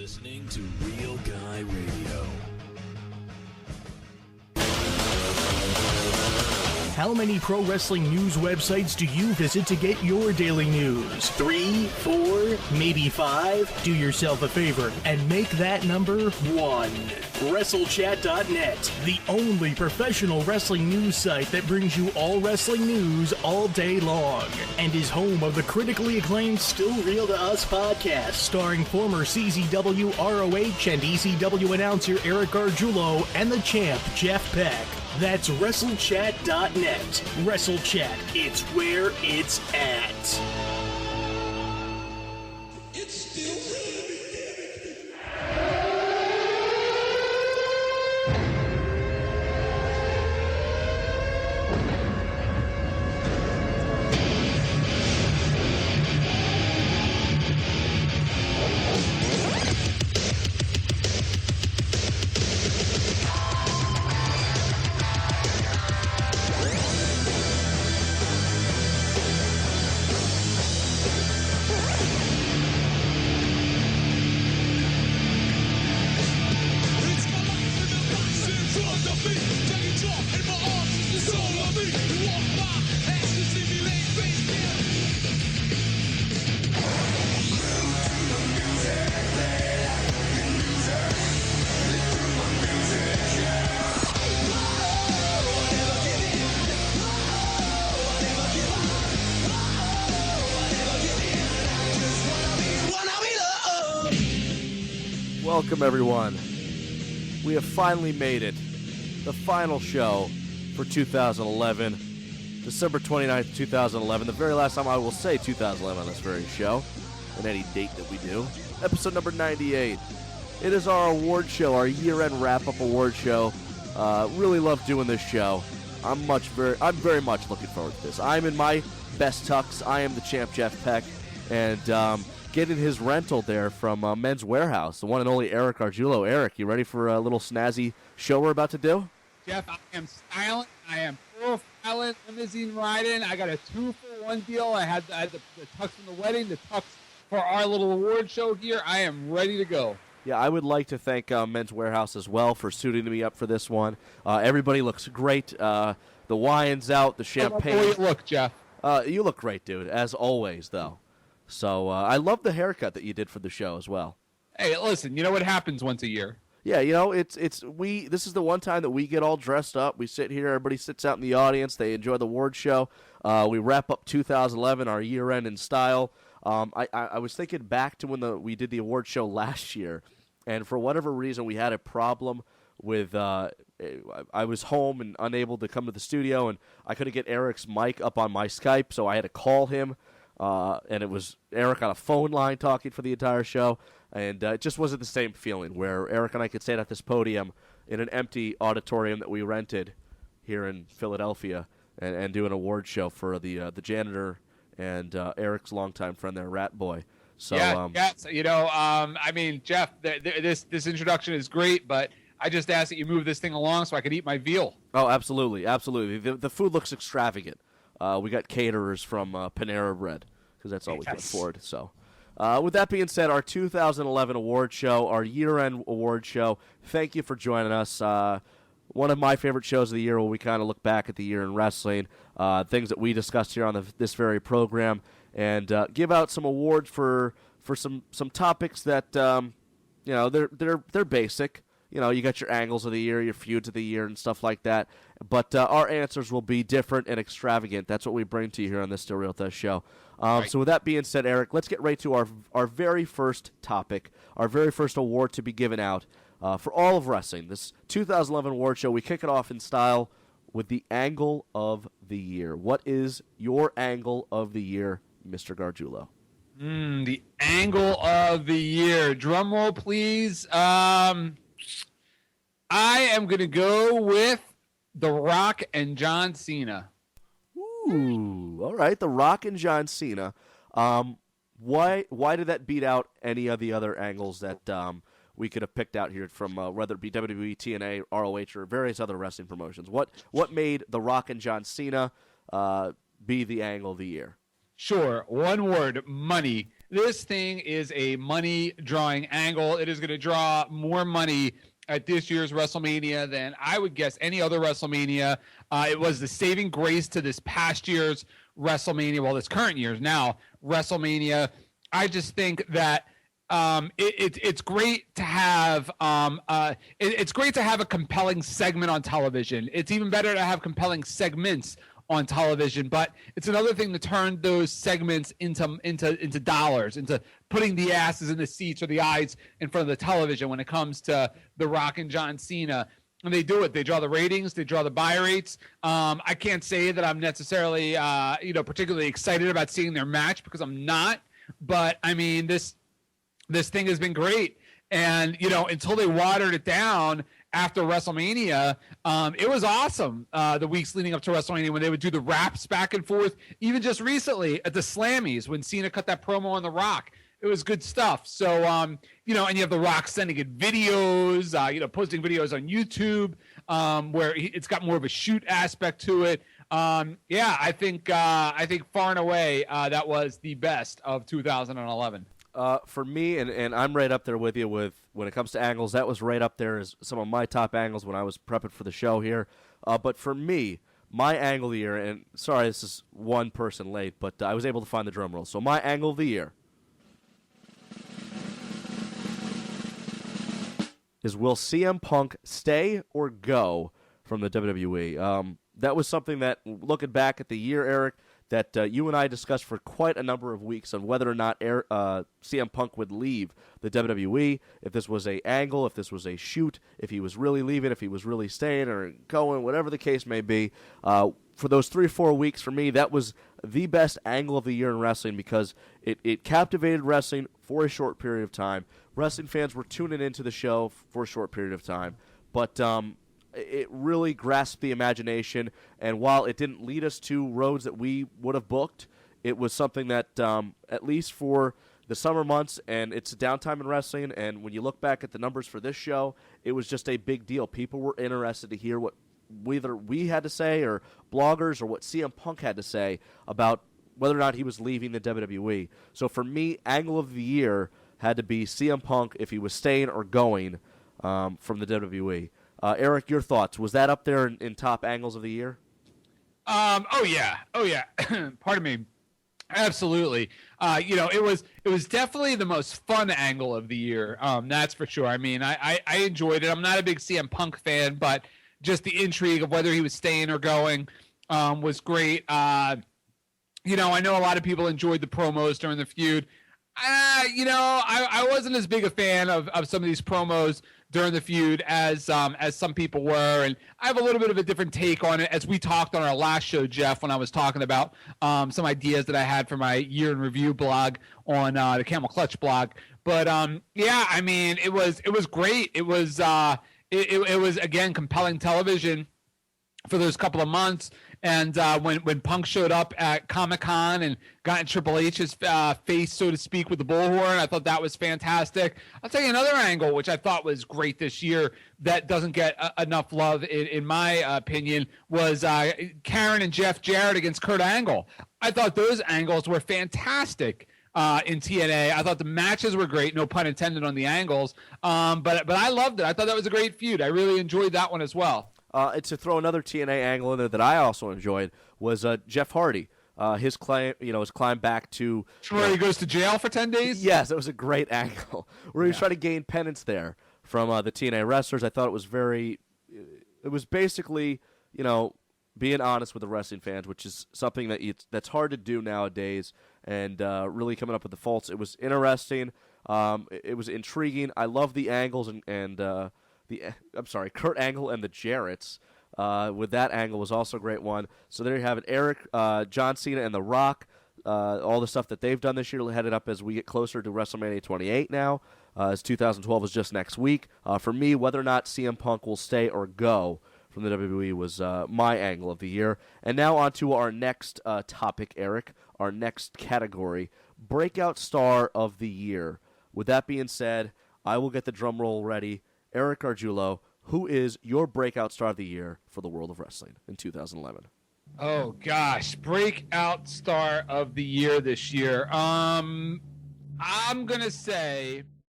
listening to Real Guy Radio. How many pro wrestling news websites do you visit to get your daily news? 3, 4, maybe 5? Do yourself a favor and make that number 1. WrestleChat.net, the only professional wrestling news site that brings you all wrestling news all day long, and is home of the critically acclaimed Still Real to Us podcast, starring former CZW, ROH, and ECW announcer Eric Gargiulo and the champ Jeff Beck. That's WrestleChat.net. WrestleChat, it's where it's at. It's still real. Welcome, everyone. We have finally made it. The final show for 2011. December 29th, 2011. The very last time I will say 2011 on this very show, and any date that we do. Episode number 98. It is our award show, our year-end wrap-up award show. Really love doing this show. I'm very much looking forward to this. I'm in my best tux. I am the champ, Jeff Peck, and getting his rental there from Men's Warehouse, the one and only Eric Gargiulo. Eric, you ready for a little snazzy show we're about to do? Jeff, I am styling. I am profiling, limousine riding. I got a 2-for-1 deal. I had the tux from the wedding, the tux for our little award show here. I am ready to go. Yeah, I would like to thank Men's Warehouse as well for suiting me up for this one. Everybody looks great. The wine's out, the champagne. How do you look, Jeff? You look great, dude, as always, though. So I love the haircut that you did for the show as well. Hey, listen, you know what happens once a year? Yeah, you know, this is the one time that we get all dressed up. We sit here, everybody sits out in the audience, they enjoy the award show. We wrap up 2011, our year end in style. I was thinking back to when we did the award show last year, and for whatever reason we had a problem with I was home and unable to come to the studio, and I couldn't get Eric's mic up on my Skype, so I had to call him. And it was Eric on a phone line talking for the entire show, and it just wasn't the same feeling where Eric and I could stand at this podium in an empty auditorium that we rented here in Philadelphia and do an award show for the janitor and Eric's longtime friend there, Rat Boy. So yes, you know, I mean, Jeff, this introduction is great, but I just ask that you move this thing along so I can eat my veal. Oh, absolutely, absolutely. The food looks extravagant. We got caterers from Panera Bread, because that's all we can afford. So, with that being said, our 2011 award show, our year-end award show, thank you for joining us. One of my favorite shows of the year where we kind of look back at the year in wrestling, things that we discussed here on this very program, and give out some awards for some topics that, you know, they're basic. You know, you got your angles of the year, your feuds of the year, and stuff like that. But our answers will be different and extravagant. That's what we bring to you here on this Still Real to Us show. Right. So with that being said, Eric, let's get right to our very first topic, our very first award to be given out for all of wrestling. This 2011 award show, we kick it off in style with the Angle of the Year. What is your Angle of the Year, Mr. Gargiulo? The Angle of the Year. Drum roll, please. I am going to go with The Rock and John Cena. Ooh, all right. The Rock and John Cena. Why did that beat out any of the other angles that we could have picked out here from whether it be WWE, TNA, ROH, or various other wrestling promotions? What made The Rock and John Cena be the Angle of the Year? Sure. One word, money. this thing is a money drawing angle. It is going to draw more money at this year's WrestleMania than I would guess any other WrestleMania. It was the saving grace to this past year's WrestleMania, well, this current year's now WrestleMania. I just think that it's great to have it's great to have a compelling segment on television. It's even better to have compelling segments on television, but it's another thing to turn those segments into dollars, into putting the asses in the seats or the eyes in front of the television when it comes to The Rock and John Cena. And they do it. They draw the ratings. They draw the buy rates. I can't say that I'm necessarily, particularly excited about seeing their match because I'm not. But I mean, this thing has been great. And until they watered it down after WrestleMania, it was awesome. The weeks leading up to WrestleMania when they would do the raps back and forth. Even just recently at the Slammies when Cena cut that promo on The Rock. It was good stuff. So, and you have The Rock sending it videos, posting videos on YouTube, where it's got more of a shoot aspect to it. I think far and away, that was the best of 2011. For me, and I'm right up there with you when it comes to angles. That was right up there as some of my top angles when I was prepping for the show here. But for me, my angle of the year, and sorry, this is one person late, but I was able to find the drum roll. So my angle of the year is, will CM Punk stay or go from the WWE? That was something that, looking back at the year, Eric, that you and I discussed for quite a number of weeks on whether or not CM Punk would leave the WWE, if this was a angle, if this was a shoot, if he was really leaving, if he was really staying or going, whatever the case may be. For those 3 or 4 weeks, for me, that was the best angle of the year in wrestling because it captivated wrestling for a short period of time. Wrestling fans were tuning into the show for a short period of time, but it really grasped the imagination, and while it didn't lead us to roads that we would have booked, it was something that, at least for the summer months, and it's a downtime in wrestling, and when you look back at the numbers for this show, it was just a big deal. People were interested to hear what whether we had to say or bloggers or what CM Punk had to say about whether or not he was leaving the WWE. So for me, angle of the year had to be CM Punk if he was staying or going from the WWE. Eric, your thoughts? Was that up there in top angles of the year? Oh yeah. Pardon me. Absolutely. It was definitely the most fun angle of the year. That's for sure. I mean, I enjoyed it. I'm not a big CM Punk fan, but just the intrigue of whether he was staying or going was great. I know a lot of people enjoyed the promos during the feud. I wasn't as big a fan of some of these promos during the feud as some people were, and I have a little bit of a different take on it, as we talked on our last show, Jeff, when I was talking about some ideas that I had for my year in review blog on the Camel Clutch blog. But I mean, it was great. It was it was again compelling television for those couple of months. And when Punk showed up at Comic-Con and got in Triple H's face, so to speak, with the bullhorn, I thought that was fantastic. I'll tell you another angle, which I thought was great this year that doesn't get enough love, in my opinion, was Karen and Jeff Jarrett against Kurt Angle. I thought those angles were fantastic in TNA. I thought the matches were great, no pun intended on the angles, but I loved it. I thought that was a great feud. I really enjoyed that one as well. To throw another TNA angle in there that I also enjoyed was Jeff Hardy. His climb back to where he goes to jail for 10 days. Yes, it was a great angle where he was trying to gain penance there from the TNA wrestlers. I thought it was it was basically being honest with the wrestling fans, which is something that's hard to do nowadays, and really coming up with the faults. It was interesting. It was intriguing. I love the angles and Kurt Angle and the Jarretts. With that angle was also a great one. So there you have it, Eric, John Cena, and The Rock. All the stuff that they've done this year, headed up as we get closer to WrestleMania 28 now, as 2012 is just next week. For me, whether or not CM Punk will stay or go from the WWE was my angle of the year. And now on to our next topic, Eric, our next category, Breakout Star of the Year. With that being said, I will get the drum roll ready. Eric Arjulo, who is your breakout star of the year for the world of wrestling in 2011? Oh gosh, breakout star of the year this year. I'm gonna say